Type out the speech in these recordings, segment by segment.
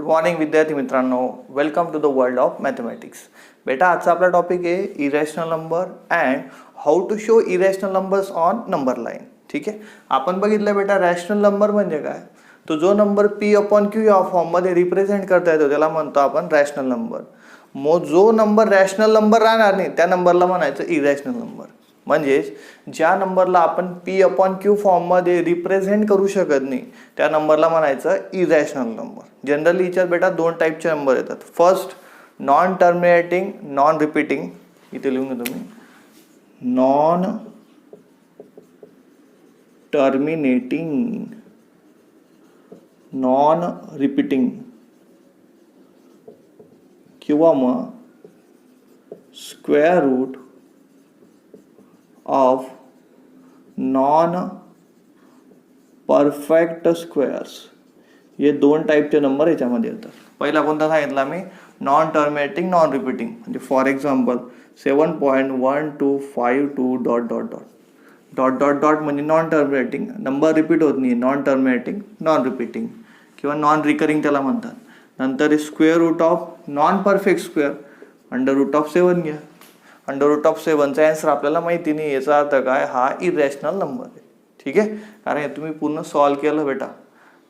Morning विद्यार्थी मित्रांनो, welcome to the world of mathematics. बेटा आजचा आपला टॉपिक आहे irrational number and how to show irrational numbers on number line. ठीक आहे, आपण बघितलं बेटा रॅशनल नंबर म्हणजे काय, तो जो नंबर पी अपॉन क्यू या फॉर्ममध्ये रिप्रेझेंट करता येतो त्याला म्हणतो आपण रॅशनल नंबर. मग जो नंबर रॅशनल नंबर राहणार नाही त्या नंबरला म्हणायचं इरॅशनल नंबर. म्हणजेच ज्या नंबरला आपण पी अपॉन क्यू फॉर्ममध्ये रिप्रेझेंट करू शकत नाही त्या नंबरला म्हणायचं इरॅशनल नंबर. जनरली याच्यात बेटा दोन टाईपचे नंबर येतात. First non terminating non repeating, इथे लिहून घेतो मी, नॉन टर्मिनेटिंग नॉन रिपीटिंग किंवा मग square root of non perfect squares. हे दोन टाईपचे नंबर याच्यामध्ये येतात. पहिला कोणता सांगितला मी, नॉन टर्मिनेटिंग नॉन रिपीटिंग. म्हणजे for example 7.1252 dot dot dot dot dot dot म्हणजे नॉन टर्मिनेटिंग, नंबर रिपीट होत नाही, नॉन टर्मिनेटिंग नॉन रिपीटिंग किंवा नॉन रिकरिंग त्याला म्हणतात. नंतर square root of non perfect square, under root of 7 घ्या. Under root of 7चा आन्सर आपल्याला माहिती नाही, याचा अर्थ काय, हा इरॅशनल नंबर आहे. ठीक आहे, कारण हे तुम्ही पूर्ण सॉल्व केलं बेटा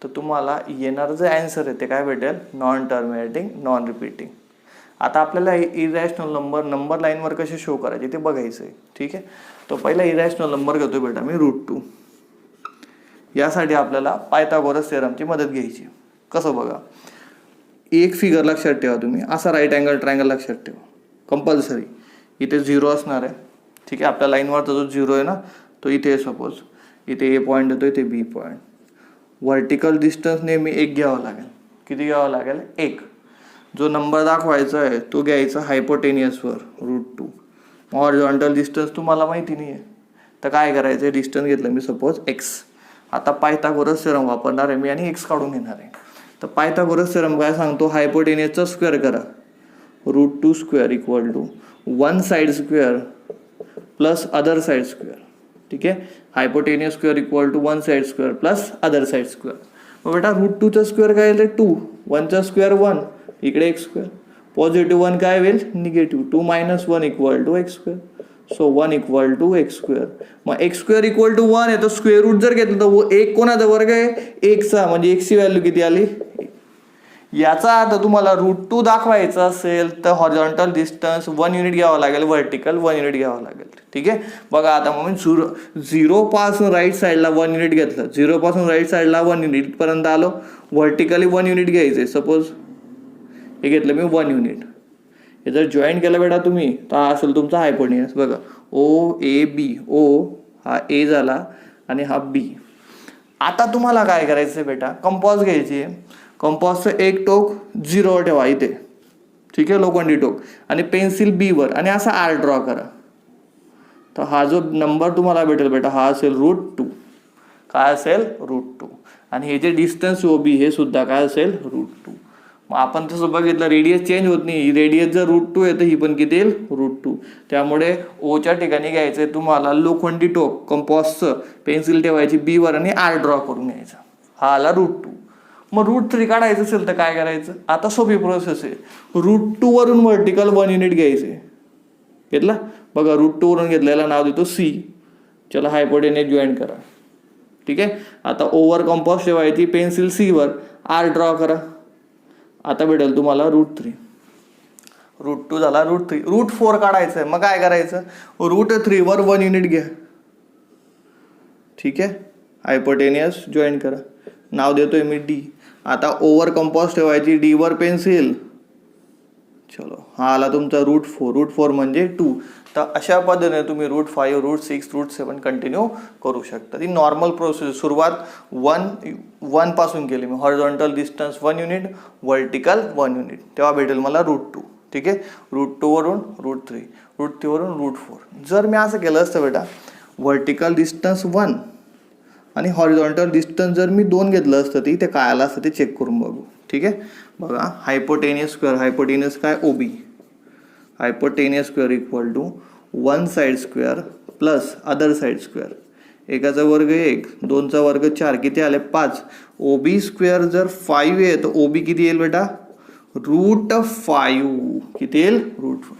तर तुम्हाला येणारं जे आन्सर आहे ते काय भेटेल, नॉन टर्मिनेटिंग नॉन रिपीटिंग. आता आपल्याला इरॅशनल नंबर लाईनवर कसे शो करायचे ते बघायचं आहे. ठीक आहे, तो पहिला इरॅशनल नंबर घेतो बेटा मी √2. यासाठी आपल्याला पायथागोरस थेरमची मदत घ्यायची. कसं बघा, एक फिगर लक्षात ठेवा तुम्ही, असा राईट अँगल ट्रायंगल लक्षात ठेवा कंपल्सरी. इथे 0 असणार आहे. ठीक आहे, आपल्या लाईनवरचा जो 0 आहे ना तो इथे आहे. सपोज इथे ए पॉईंट येतो, इथे बी पॉईंट. व्हर्टिकल डिस्टन्स नेहमी 1 घ्यावा लागेल. किती घ्यावं लागेल, 1. जो नंबर दाखवायचा आहे तो घ्यायचा हायपोटेनियसवर √2. हॉरिझॉन्टल डिस्टन्स तुम्हाला माहिती नाही आहे तर काय करायचं, डिस्टन्स घेतलं मी सपोज x. आता पायथागोरस थेरम वापरणार आहे मी आणि x काढून घेणार आहे. तर पायथागोरस थेरम काय सांगतो, हायपोटेनियसचा स्क्वेअर करा, √2 square equal to one side square plus other side square. ठीक आहे, hypotenuse square equal to one side square plus other side square. मग बेटा √2चा स्क्वेअर काय येईल, 2. 1चा स्क्वेअर 1, इकडे x स्क्वेअर. पॉझिटिव्ह 1 काय होईल, negative 2 - 1 equal to x square. So 1 equal to x square. मग x स्क्वेअर इक्वल टू 1 आहे तर स्क्वेअर रूट जर घेतलं तर 1 कोणाचा वर्ग आहे, 1चा. म्हणजे x ची व्हॅल्यू किती आली. याचा अर्थ तुम्हाला √2 दाखवायचं असेल तर हॉरिझॉन्टल डिस्टन्स 1 युनिट घ्यावं लागेल, व्हर्टिकल 1 युनिट घ्यावं लागेल. ठीक आहे, बघा आता मग मी 0 पासून राईट साईडला 1 युनिट घेतलं, 0 पासून राईट साईडला 1 युनिट पर्यंत आलो. व्हर्टिकली 1 युनिट घ्यायचे. सपोज हे घेतलं मी 1 युनिट. हे जर जॉईन केलं बेटा तुम्ही तर हा असेल तुमचा हायपोटेनियस. बघा OAB, O हा A झाला आणि हा B. आता तुम्हाला काय करायचं बेटा, कंपॉस घ्यायची. कंपॉसचं एक टोक 0 ठेवा इथे. ठीक आहे, लोखंडी टोक, आणि पेन्सिल B वर आणि असा आर ड्रॉ करा. तर हा जो नंबर तुम्हाला भेटेल बेटा हा असेल √2. काय असेल, √2. आणि हे जे डिस्टन्स OB हे सुद्धा काय असेल, √2. मग आपण तसं बघितलं रेडियस चेंज होत नाही, रेडियस जर √2 आहे तर ही पण किती येईल, √2. त्यामुळे ओच्या ठिकाणी घ्यायचंय तुम्हाला लोखंडी टोक कंपॉसचं, पेन्सिल ठेवायची B वर आणि आर ड्रॉ करून घ्यायचा. हा आला √2. मग √3 काढायचं असेल तर काय करायचं, आता सोपी प्रोसेस आहे. √2 वरून व्हर्टिकल 1 युनिट घ्यायचे. घेतला, बघा √2 वरून घेतलेला नाव देतो C. चला हायपोटेनियस जॉईन करा. ठीक आहे, आता ओवर कंपॉस ठेवायची, पेन्सिल C वर आर ड्रॉ करा. आता भेटेल तुम्हाला √3. √2 झाला, √3. √4 काढायचं आहे. मग काय करायचं, √3 वर 1 युनिट घ्या. ठीक आहे, हायपोटेनियस जॉईन करा. नाव देतोय मी D. आता ओव्हर कंपॉस ठेवायची, D वर पेन्सिल. चलो हा आला तुमचा √4. √4 म्हणजे 2. तर अशा पद्धतीने तुम्ही √5, √6, √7 कंटिन्यू करू शकता. ती नॉर्मल प्रोसेस. सुरुवात 1 पासून केली मी. Horizontal distance 1 unit, vertical 1 unit, तेव्हा भेटेल मला √2. ठीक आहे, √2 वरून √3, √3 वरून √4. जर मी असं केलं असतं बेटा, व्हर्टिकल डिस्टन्स 1 आणि हॉरिझॉन्टल डिस्टन्स जर मी 2 घेतलं असतं ते काय आलं असतं ते चेक करून बघू. ठीक आहे, बघा हायपोटेनियस स्क्वेअर, हायपोटेनियस काय OB, hypotenuse square equal to one side square plus other side square. एकाचा वर्ग 1, 2चा वर्ग 4, किती आले 5. ओबी स्क्वेअर जर 5 आहे तर ओबी किती येईल बेटा, √5. किती येईल, √5.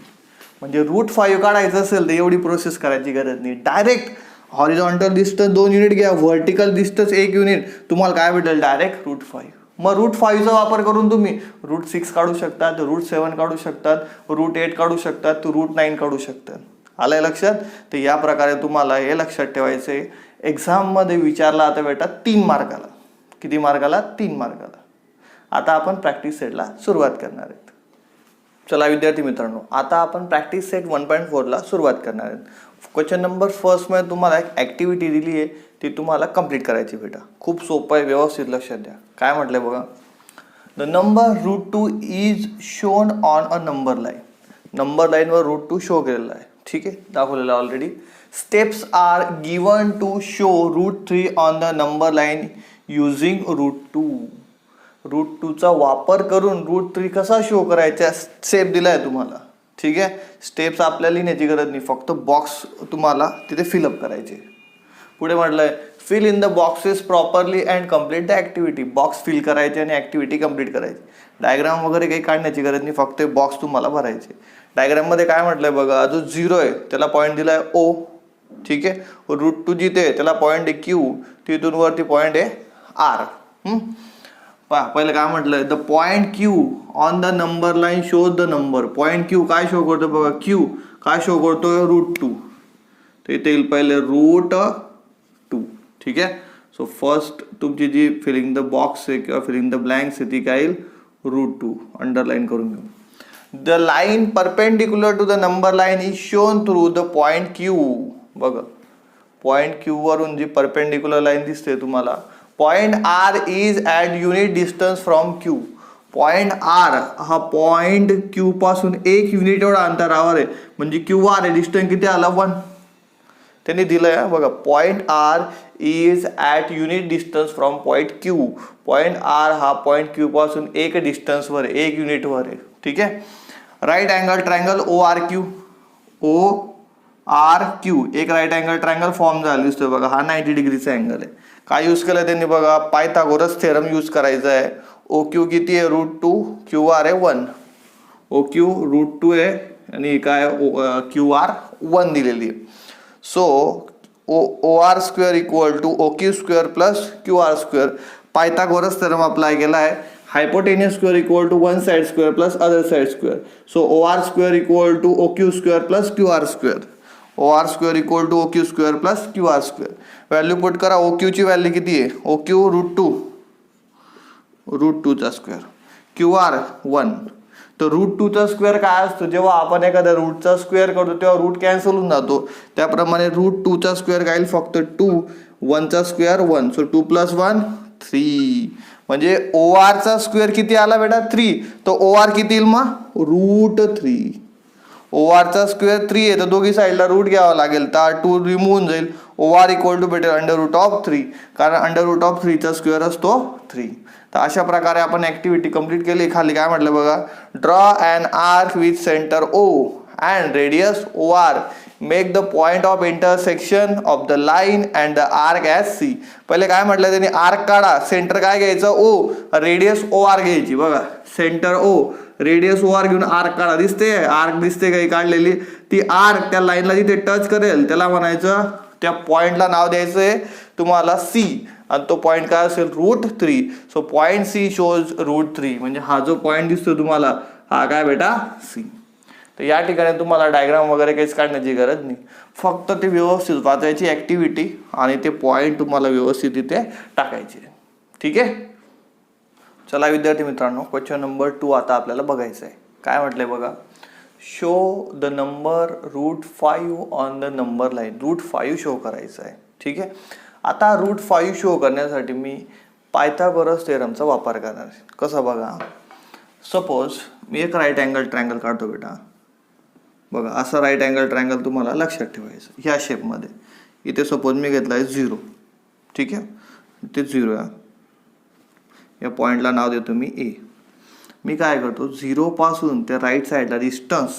म्हणजे √5 काढायचं असेल तर एवढी प्रोसेस करायची गरज नाही, डायरेक्ट हॉरिझॉन्टल डिस्टन्स 2 युनिट घ्या, व्हर्टिकल डिस्टन्स 1 युनिट, तुम्हाला काय भेटेल, डायरेक्ट √5. मग √5चा वापर करून तुम्ही √6 काढू शकतात, √7 काढू शकतात, √8 काढू शकतात, √9 काढू शकतात. आलंय लक्षात. तर या प्रकारे तुम्हाला हे लक्षात ठेवायचे, एक्झाममध्ये विचारला आता बेटा 3 मार्काला. किती मार्काला, 3 मार्काला. आता आपण प्रॅक्टिस सेटला सुरुवात करणार आहेत. चला विद्यार्थी मित्रांनो, आता आपण प्रॅक्टिस सेट 1.4ला सुरुवात करणार आहेत. क्वेश्चन नंबर फर्स्ट मध्ये तुम्हाला एक ॲक्टिव्हिटी दिली आहे, ती तुम्हाला कंप्लीट करायची बेटा. खूप सोपं आहे, व्यवस्थित लक्षात द्या. काय म्हटलंय बघा, the number √2 is shown on a number line. Number लाईनवर √2 शो केलेला आहे. ठीक आहे, दाखवलेलं already. Steps are given to show √3 on the number line using √2. √2चा वापर करून √3 कसा शो करायचा स्टेप दिलाय तुम्हाला. ठीक आहे, स्टेप्स आपल्याला लिहिण्याची गरज नाही, फक्त बॉक्स तुम्हाला तिथे फिलअप करायचे. पुढे म्हटलंय, fill in the boxes properly and complete the activity. Box fill करायचे आणि ॲक्टिव्हिटी कम्प्लीट करायची. डायग्राम वगैरे काही काढण्याची गरज नाही, फक्त बॉक्स तुम्हाला भरायचे. डायग्राममध्ये काय म्हटलंय बघा, जो 0 आहे त्याला पॉईंट दिलाय O. ठीक आहे, √2 जिथे आहे त्याला पॉईंट आहे Q, तिथून वरती पॉईंट आहे R. पहा पहिलं काय म्हटलंय, the point Q on the number line shows the number. Point Q काय शो करतो बघा, Q काय शो करतो, √2. तर इथे येईल पहिले √2. ठीक आहे, सो फर्स्ट तुमची जी फिलिंग द बॉक्स आहे किंवा फिलिंग द ब्लँक्स आहे ती काय येईल, √2. अंडरलाईन करून घेऊ. The line perpendicular to the number line is shown through the point Q. बघा, पॉईंट Q वरून जी परपेंडिक्युलर लाईन दिसते तुम्हाला, point R is at unit distance from Q. Point R हा पॉईंट Q पासून 1 युनिट एवढा अंतरावर आहे, म्हणजे QR आहे, डिस्टन्स किती आला, 1. त्यांनी दिलंय बघा, point R is at unit distance from point Q. Point R हा पॉईंट Q पासून 1 डिस्टन्सवर आहे, 1 युनिटवर आहे. ठीक आहे, right angle triangle ORQ. ORQ एक राईट अँगल ट्रायंगल फॉर्म झाला दिसतोय बघा, हा 90 डिग्रीचा अँगल आहे. काय यूज केलं त्यांनी बघा, पायथागोरस थेरम यूज करायचा आहे. OQ किती आहे, √2, QR आहे 1. OQ √2 आहे आणि काय QR 1 दिलेली आहे. So OR² equal to OQ square plus QR square. Pythagoras theorem apply केला आहे. Hypotenuse square equal to one side square plus other side square. So OR² equal to OQ square plus QR square. OR² equal to OQ square plus QR square. Value put करा. OQ ची value किती आहे, OQ √2चा square, QR 1. तर √2चा square काय असतो, जेव्हा आपण एखाद्या रूटचा स्क्वेअर करतो तेव्हा रूट कॅन्सल होऊन जातो. त्याप्रमाणे √2चा स्क्वेअर काय येईल, फक्त 2. 1चा स्क्वेअर 1, सो 2 + 1 3. म्हणजे ORचा स्क्वेअर किती आला बेटा, 3. तर OR किती येईल मग, √3. ORचा स्क्वेअर 3 आहे तर दोघी साईडला रूट घ्यावा लागेल, तर 2 रिमूव्ह होऊन जाईल. OR इक्वल टू भेटेल √3, कारण √3चा स्क्वेअर असतो 3. तर अशा प्रकारे आपण ॲक्टिव्हिटी कंप्लीट केली. खाली काय म्हटलं बघा, draw and arc with centre O and radius OR. Make the point of intersection of the line and the arc as C. पहिले काय म्हटलं त्यांनी, आर्क काढा, सेंटर काय घ्यायचं O, रेडियस OR घ्यायची. बघा, सेंटर O, रेडियस OR घेऊन आर्क काढा. दिसते आर्क, दिसते काही काढलेली ती आर्क त्या लाईनला जिथे टच करेल त्याला म्हणायचं, त्या पॉइंटला नाव द्यायचंय तुम्हाला C, आणि तो पॉईंट काय असेल, √3. So point C shows √3. म्हणजे हा जो पॉईंट दिसतो तुम्हाला हा काय बेटा, C. तर या ठिकाणी तुम्हाला डायग्राम वगैरे काहीच काढण्याची गरज नाही, फक्त ते व्यवस्थित वाचायची ॲक्टिव्हिटी आणि ते पॉईंट तुम्हाला व्यवस्थित इथे टाकायचे. ठीक आहे, चला विद्यार्थी मित्रांनो, क्वेश्चन नंबर 2 आता आपल्याला बघायचं आहे. काय म्हटलंय बघा, show the number √5 on the number line. √5 show करायचं आहे. ठीक आहे, आता √5 शो करण्यासाठी मी पायथागोरस थेरमचा वापर करणार आहे. कसं बघा, सपोज मी एक राईट अँगल ट्रायंगल काढतो बेटा. बघा, असं राईट अँगल ट्रायंगल तुम्हाला लक्षात ठेवायचं ह्या शेपमध्ये. इथे सपोज मी घेतला आहे 0. ठीक आहे, इथे 0 आहे. या पॉईंटला नाव देतो मी A. मी काय करतो, 0 पासून त्या राईट साईडला डिस्टन्स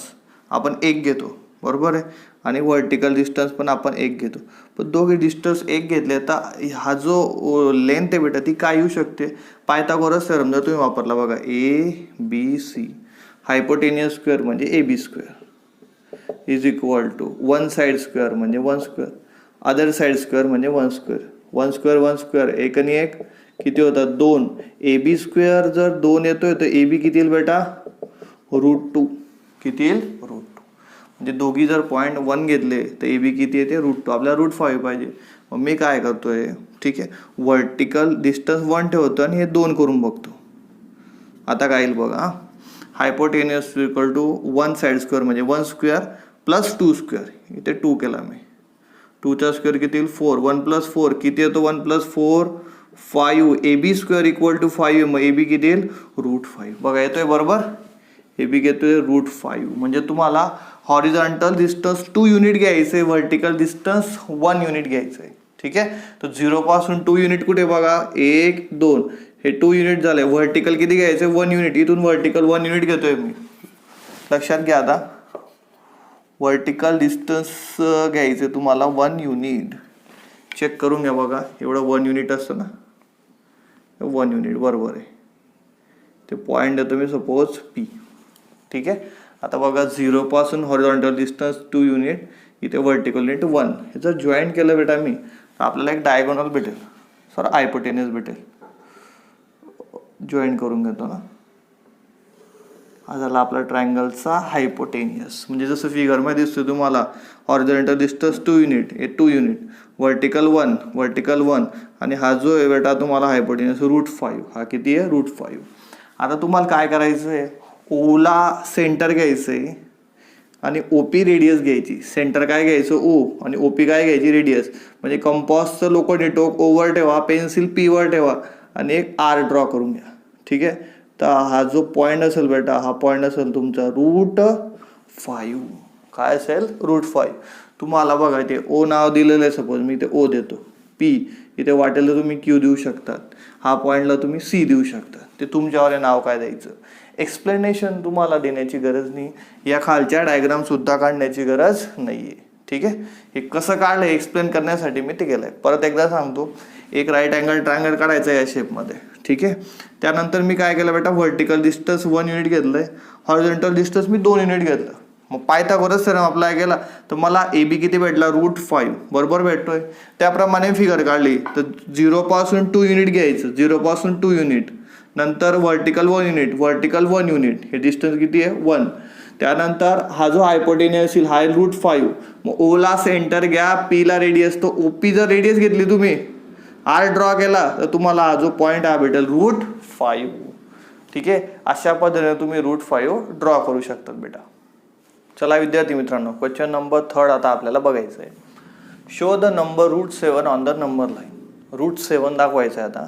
आपण 1 घेतो. बरोबर आहे. आणि व्हर्टिकल डिस्टन्स पण आपण 1 घेतो. पण दोघे डिस्टन्स 1 घेतले तर हा जो लेंथ आहे बेटा ती काय येऊ शकते, पायथागोरस थेरम जर तुम्ही वापरला बघा, ABC हायपोटेनियस स्क्वेअर म्हणजे AB square is equal to one side square म्हणजे 1 स्क्वेअर, अदर साईड स्क्वेअर म्हणजे 1 स्क्वेअर. 1 स्क्वेअर 1 स्क्वेअर, एक आणि एक किती होतात 2. AB स्क्वेअर जर 2 येतोय तर AB किती येईल बेटा, √2. किती येईल, √2. म्हणजे दोघी जर 0.1 घेतले तर AB किती येते, √2. आपल्याला √5 पाहिजे. मग मी काय करतोय, ठीक आहे, व्हर्टिकल डिस्टन्स 1 ठेवतो आणि हे 2 करून बघतो. आता काय येईल बघा, hypotenuse equal to 1 side square म्हणजे 1 स्क्वेअर प्लस 2 स्क्वेअर, इथे 2 केला मी, 2चा स्क्वेअर किती येईल 4, 1 + 4 किती येतो, 1 + 4 5. AB स्क्वेअर इक्वल टू 5, मग AB किती येईल, √5. बघा येतोय बरोबर, AB घेतोय √5. म्हणजे तुम्हाला हॉरिझॉन्टल डिस्टन्स 2 युनिट घ्यायचं आहे, व्हर्टिकल डिस्टन्स 1 युनिट घ्यायचं आहे. ठीक आहे, तर 0 पासून 2 युनिट कुठे बघा, 1 2, हे 2 युनिट झाले. व्हर्टिकल किती घ्यायचं, 1 युनिट. इथून व्हर्टिकल 1 युनिट घेतोय मी. लक्षात घ्या, आता व्हर्टिकल डिस्टन्स घ्यायचे तुम्हाला 1 युनिट. चेक करून घ्या बघा, एवढं 1 युनिट असतं ना, 1 युनिट बरोबर आहे. ते पॉईंट देतो मी सपोज P. ठीक आहे, आता बघा 0 पासून हॉरिझॉन्टल डिस्टन्स 2 युनिट, इथे व्हर्टिकल युनिट 1. हे जर जॉईन केलं बेटा मी तर आपल्याला एक डायगोनल भेटेल, सर हायपोटेनियस भेटेल. जॉईन करून घेतो ना, हा झाला आपला ट्रायंगलचा हायपोटेनियस. म्हणजे जसं फिगरमध्ये दिसतो तुम्हाला, हॉरिझॉन्टल डिस्टन्स 2 युनिट, हे 2 युनिट, व्हर्टिकल 1 आणि हा जो आहे बेटा तुम्हाला हायपोटेनियस √5, हा किती आहे, √5. आता तुम्हाला काय करायचं आहे, ओला सेंटर घ्यायचं आहे आणि OP रेडियस घ्यायची. सेंटर काय घ्यायचं O आणि OP काय घ्यायची, रेडियस. म्हणजे कंपॉसचं लोखंडी टोक ओवर ठेवा, पेन्सिल P वर ठेवा आणि एक R ड्रॉ करून घ्या. ठीक आहे, तर हा जो पॉईंट असेल बेटा, हा पॉईंट असेल तुमचा √5. काय असेल, √5. तुम्हाला बघा इथे O नाव दिलेलं आहे, सपोज मी इथे O देतो, P इथे वाटेल तर तुम्ही Q देऊ शकतात, हा पॉईंटला तुम्ही C देऊ शकता. ते तुमच्यावर नाव काय द्यायचं. एक्सप्लेनेशन तुम्हाला देण्याची गरज नाही, या खालच्या डायग्राम सुद्धा काढण्याची गरज नाहीये. ठीक आहे, हे कसं काढलं एक्सप्लेन करण्यासाठी मी ते केलंय. परत एकदा सांगतो, एक राईट अँगल ट्रायंगल काढायचं आहे या शेपमध्ये. ठीक आहे, त्यानंतर मी काय केलं बेटा, व्हर्टिकल डिस्टन्स 1 युनिट घेतलंय, हॉरिझॉन्टल डिस्टन्स मी 2 युनिट घेतलं. मग पायथागोरस थेरम अप्लाय केला तर मला AB किती भेटला, √5 बरोबर भेटतोय. त्याप्रमाणे फिगर काढली तर 0 पासून 2 युनिट घ्यायचं, 0 पासून 2 युनिट, नंतर व्हर्टिकल 1 युनिट, व्हर्टिकल 1 युनिट, हे डिस्टन्स किती आहे 1. त्यानंतर हा जो हायपोटेनियस येईल हा आहे √5. मग ओला सेंटर घ्या, P ला रेडियस, तो OP जर रेडियस घेतली तुम्ही, R ड्रॉ केला तर तुम्हाला हा जो पॉईंट हा भेटेल √5. ठीक आहे, अशा पद्धतीने तुम्ही √5 ड्रॉ करू शकतात बेटा. चला विद्यार्थी मित्रांनो, क्वेश्चन नंबर 3 आता आपल्याला बघायचं आहे. Show the number √7 on the number line. √7 दाखवायचं आहे.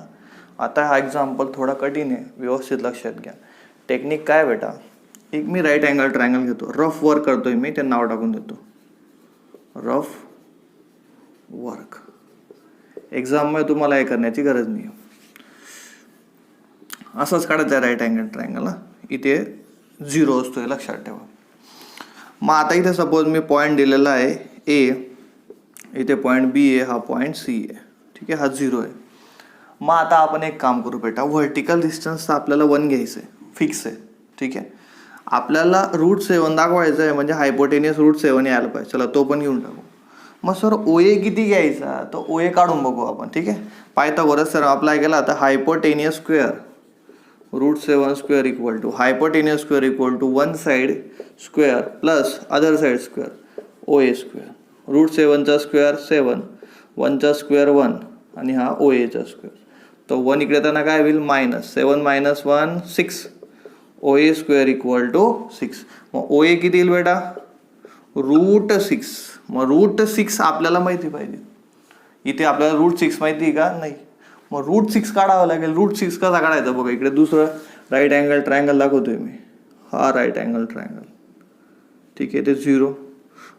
आता हा एक्झाम्पल थोडा कठीण आहे, व्यवस्थित लक्षात घ्या. टेक्निक काय बेटा, एक मी राईट अँगल ट्रायंगल घेतो, रफ वर्क करतोय मी, ते नाव टाकून देतो रफ वर्क. एक्झाममध्ये तुम्हाला हे करण्याची गरज नाही. असंच काढायचं आहे राईट अँगल ट्रायंगल. इथे 0 असतोय, लक्षात ठेवा. मग आता इथे सपोज मी पॉईंट दिलेला आहे A, इथे पॉईंट B आहे, हा पॉईंट C आहे. ठीक आहे, हा 0 आहे. मग आता आपण एक काम करू बेटा, व्हर्टिकल डिस्टन्स आपल्याला 1 घ्यायचं आहे, फिक्स आहे. ठीक आहे, आपल्याला √7 दाखवायचं आहे, म्हणजे हायपोटेनियस √7 यायला पाहिजे. चला तो पण घेऊन टाकू. मग सर OA किती घ्यायचा, तर OA काढून बघू आपण. ठीक आहे, पायथागोरस थेरम अप्लाय केला तर hypotenuse square √7 square equal to hypotenuse square equal to 1 side square plus other side square, OA square. √7चा स्क्वेअर 7, 1चा स्क्वेअर 1 आणि हा OAचा स्क्वेअर. तर 1 इकडे येताना काय होईल, -7 - 1 6, OA स्क्वेअर इक्वल टू 6. मग OA किती येईल बेटा, √6. मग √6 आपल्याला माहिती पाहिजे. इथे आपल्याला √6 माहिती आहे का, नाही. मग √6 काढावं लागेल. √6 कसा काढायचा बघा, इकडे दुसरं राईट अँगल ट्रायंगल दाखवतोय मी, हा राईट अँगल ट्रायंगल. ठीक आहे, ते 0,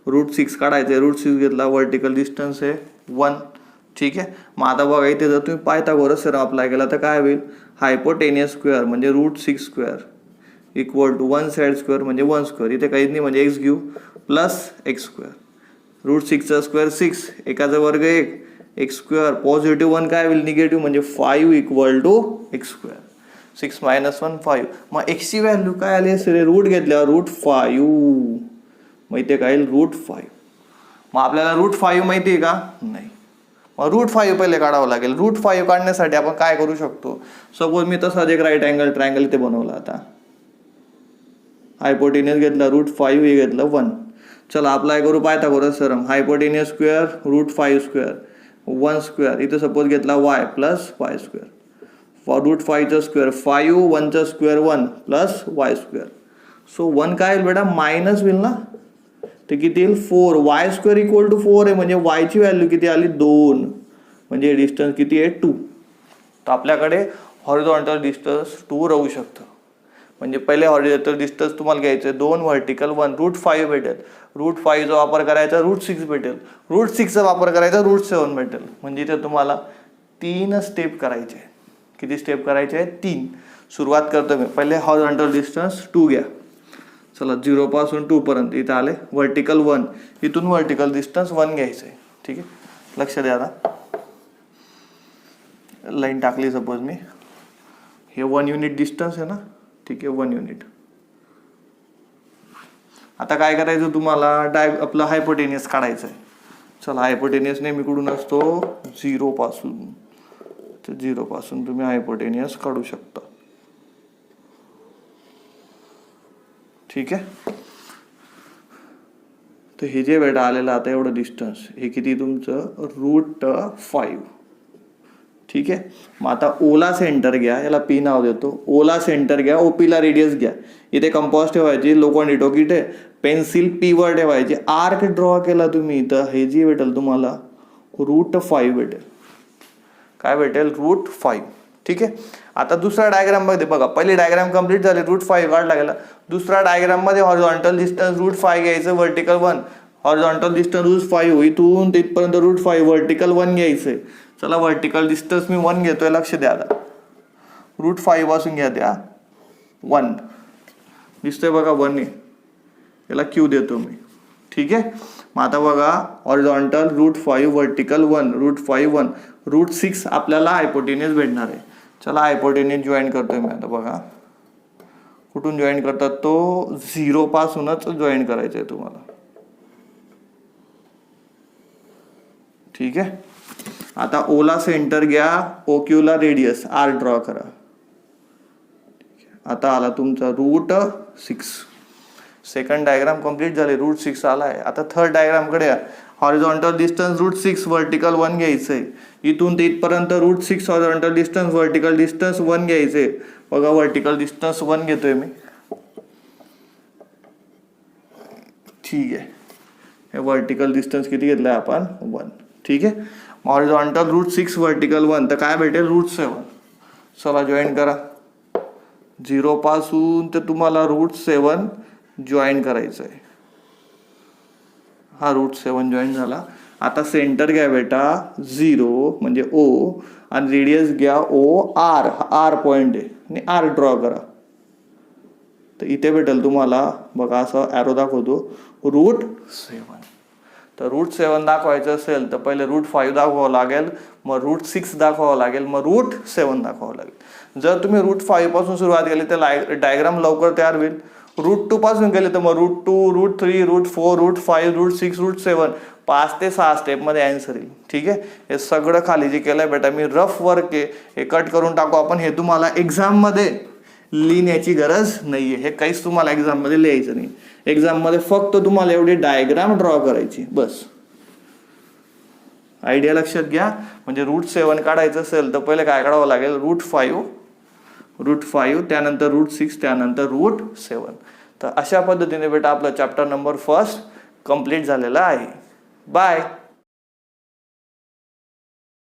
√6 काढायचं आहे. √6 घेतला, व्हर्टिकल डिस्टन्स आहे 1. ठीक आहे, मग आता बघा इथे जर तुम्ही पायथागोरस थेरम अप्लाय केला तर काय होईल, हायपोटेनियस स्क्वेअर म्हणजे √6 square equal to 1 side square म्हणजे 1 स्क्वेअर, इथे काहीच नाही म्हणजे एक्स घेऊ प्लस एक्स स्क्वेअर. रूट 6चा स्क्वेअर 6, एकाचा वर्ग 1, एक्स स्क्वेअर. पॉझिटिव्ह 1 काय होईल निगेटिव्ह म्हणजे 5 इक्वल टू एक्स स्क्वेअर. 6 - 1 5. मग एक्सची व्हॅल्यू काय आली असेल रूट घेतल्यावर रूट 5. मग इथे काय येईल रूट 5. मग आपल्याला रूट 5 माहिती आहे का? नाही. मग रूट 5 पहिले काढावं लागेल. रूट 5 काढण्यासाठी आपण काय करू शकतो? सपोज मी तसाच एक राईट अँगल ट्रायंगल इथे बनवला. आता हायपोटेनियस घेतला रूट 5, हे घेतलं 1. चला अप्लाय करू Pythagoras theorem. Hypotenuse square root 5 square 1 square. इथे सपोज घेतला y plus y square. Root 5चा स्क्वेअर 5, 1चा square 1 plus y square. So 1 काय येईल बेटा? मायनस होईल ना, ते किती येईल 4. वाय स्क्वेअर इक्वल टू 4 आहे म्हणजे वायची व्हॅल्यू किती आली 2, म्हणजे डिस्टन्स किती आहे 2. तर आपल्याकडे हॉरिझॉन्टल डिस्टन्स 2 राहू शकतं. म्हणजे पहिले हॉरिझॉन्टल डिस्टन्स तुम्हाला घ्यायचं 2, व्हर्टिकल 1. रूट 5 भेटेल. रूट 5चा वापर करायचा रूट 6 भेटेल. रूट 6चा वापर करायचा रूट 7 भेटेल. म्हणजे इथे तुम्हाला 3 स्टेप करायचे. किती स्टेप करायचे आहेत? 3. सुरुवात करतो मी. पहिले हॉरिझॉन्टल डिस्टन्स 2 घ्या. चला 0 पासून 2 पर्यंत इथे आले. व्हर्टिकल 1, इथून व्हर्टिकल डिस्टन्स 1 घ्यायचं आहे. ठीक आहे, लक्ष द्या. आता लाईन टाकली सपोज मी. हे 1 युनिट डिस्टन्स आहे ना, ठीक आहे 1 युनिट. आता काय करायचं तुम्हाला? आपलं हायपोटेनियस काढायचं आहे. चला हायपोटेनियस नेहमी कुठून असतो? 0 पासून. तर 0 पासून तुम्ही हायपोटेनियस काढू शकता. ठीक आहे. तर हे जे बेटा आलेलं आता एवढं डिस्टन्स, हे किती तुमचं रूट 5. ठीक आहे. मग आता ओला सेंटर घ्या, याला पी नाव देतो. ओला सेंटर घ्या, ओपीला रेडियस घ्या. इथे कंपास ठेवायची, लोखंडी टोक इथे, पेन्सिल पी वर ठेवायची. आर्क ड्रॉ केला तुम्ही तर हे जी भेटेल तुम्हाला रूट 5 भेटेल. काय भेटेल? रूट 5. ठीक आहे. आता दुसऱ्या डायग्राम मध्ये बघा, पहिली डायग्राम कंप्लीट झाली, रूट 5 काढला गेला. दुसऱ्या डायग्राम मध्ये हॉरिझॉन्टल डिस्टन्स रूट 5 घ्यायचं, व्हर्टिकल 1. हॉरिझॉन्टल डिस्टन्स रूट 5, इथून तिथपर्यंत रूट 5, व्हर्टिकल 1 घ्यायचंय. चला व्हर्टिकल डिस्टन्स मी 1 घेतोय, लक्ष द्या. आता रूट 5 पासून घ्या त्या 1. दिसतंय बघा 1 आहे, याला क्यू देतो मी. ठीक आहे. मग आता बघा horizontal root 5, vertical 1, root 5 1, root 6 आपल्याला हायपोटेनियस भेटणार आहे. चला हायपोटेनियस जॉईन करतोय मी. आता बघा कुठून जॉईन करतात? तो 0 पासूनच जॉईन करायचं आहे तुम्हाला. ठीक आहे. आता ओला सेंटर घ्या, ओक्यूला रेडियस आर ड्रॉ करा. आता आला तुमचा रूट 6. सेकंड डायग्राम कंप्लीट झाली, रूट 6 आला आहे. आता थर्ड डायग्राम कडे या. हॉरिझॉन्टल डिस्टन्स रूट 6, व्हर्टिकल 1 घ्यायचंय. इथून ते इथपर्यंत root 6 horizontal distance, vertical distance 1 घ्यायचंय. बघा व्हर्टिकल डिस्टन्स 1 घेतोय मी. ठीक आहे. हे व्हर्टिकल डिस्टन्स किती घेतलंय आपण? 1. ठीक आहे. हॉरिझॉन्टल रूट 6, व्हर्टिकल 1, तर काय भेटेल? रूट 7. चला जॉईन करा. 0 पासून ते तुम्हाला रूट 7 जॉईन करायचं आहे. हा रूट 7 जॉईन झाला. आता सेंटर घ्या बेटा 0 म्हणजे ओ, आणि रेडियस घ्या ओ आर. आर पॉइंट आहे आणि आर ड्रॉ करा. तर इथे भेटेल तुम्हाला बघा, असं ॲरो दाखवतो रूट 7. तर रूट 7 दाखवायचं असेल तर पहिले रूट 5 दाखवावं लागेल, मग रूट 6 दाखवावं लागेल, मग रूट 7 दाखवावं लागेल. जर तुम्ही रूट 5 पासून सुरुवात केली तर डायग्राम लवकर तयार होईल. रूट 2 पासून गेले तर मग root 2, root 3, root 4, root 5, root 6, root 7, 5 ते 6 स्टेपमध्ये आन्सर येईल. ठीक आहे. हे सगळं खाली जे केलंय बेटा मी रफ वर्क आहे, हे कट करून टाकू आपण. हे तुम्हाला एक्झाममध्ये लिहिण्याची गरज नाहीये, हे काहीच तुम्हाला एक्झाममध्ये लिहायचं नाही. एक्झाममध्ये फक्त तुम्हाला एवढी डायग्राम ड्रॉ करायची बस. आयडिया लक्षात घ्या. म्हणजे रूट 7 काढायचं असेल तर पहिले काय काढावं लागेल? रूट 5, त्यानंतर रूट 6, त्यानंतर रूट 7. तर अशा पद्धतीने बेटा आपलं चॅप्टर नंबर 1 कंप्लीट झालेला आहे. बाय.